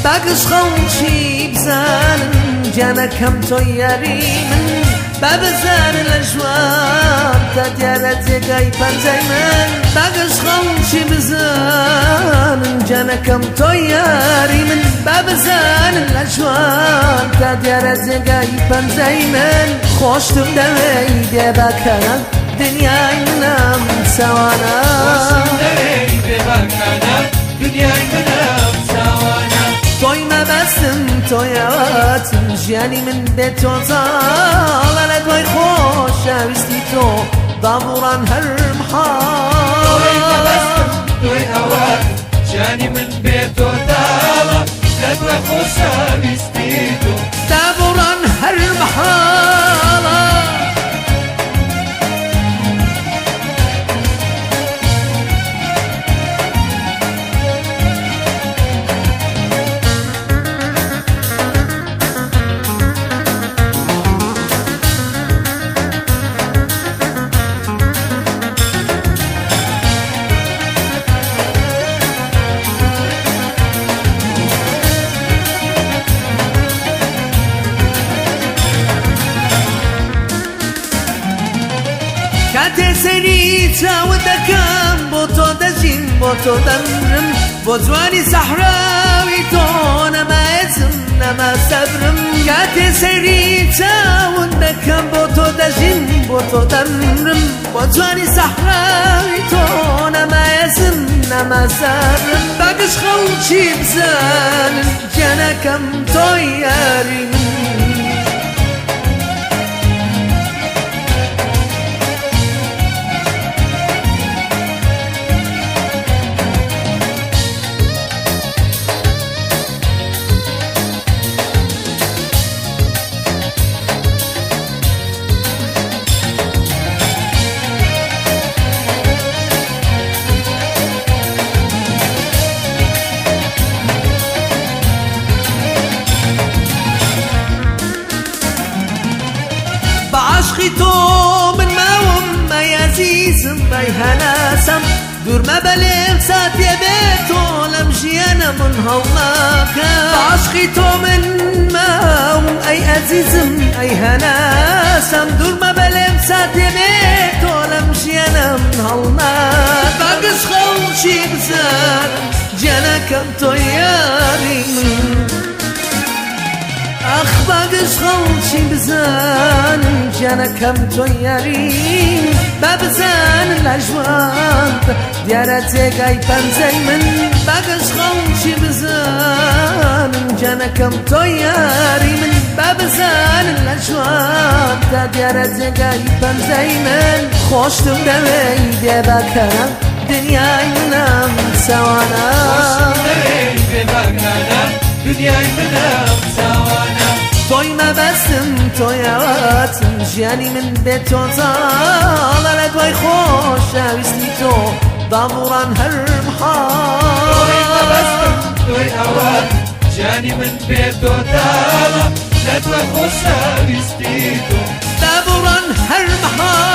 باقش خوشي بزانن جانا كم توياري من بابزان الأجوار تديارة زيقاي بانزاي من باقش خوشي بزانن جانا كم توياري من بابزان الأجوار تديارة زيقاي بانزاي من خوشتم دوي ديباكنا دنياي منام سوانا خوشتم دوي ديباكنا دنياي منام سوانا توی مبستم تویاتم جیانی من به تو زال لدوی خوش شویستی تو داموران هر محال توی مبستم تویاتم جیانی من به تو زال لدوی خوش شویستی تو داموران هر محال کاتی سری چاو دکم با تو دژیم با تو دمرم با جوانی صحراوی تو نمازم نما صبرم کاتی سری چاو دکم با تو دژیم با تو دمرم با جوانی صحراوی تو نمازم نما صبرم باقش خوشی بزنم جنکم تو یاریم عشقی تو من ماوم ای عزیزم ای هناسم دور مبلم ساتی به تو لمجیانا من هولاکم عشقی تو من ماوم ای عزیزم ای هناسم دور مبلم ساتی به تو لمجیانا من هولاکم باقش خوشی بزار جنکم تو یاری من اخ باقش خوشی بزن جنکم تو یاری ببزن الأجوان دیارت گای پنزی من باقش خوشی بزن جنکم تو یاری من ببزن الأجوان دیارت گای پنزی من خوشتم دوی دبکم دنیای منم سوانا خوشتم دوی دبکم دنیای منم سوانا توی مبستم تویاتم جیانی من به تو زال لدوی خوش شویستی تو داموران هر محال توی مبستم تویاتم جیانی من به تو زال لدوی خوش شویستی تو داموران هر محال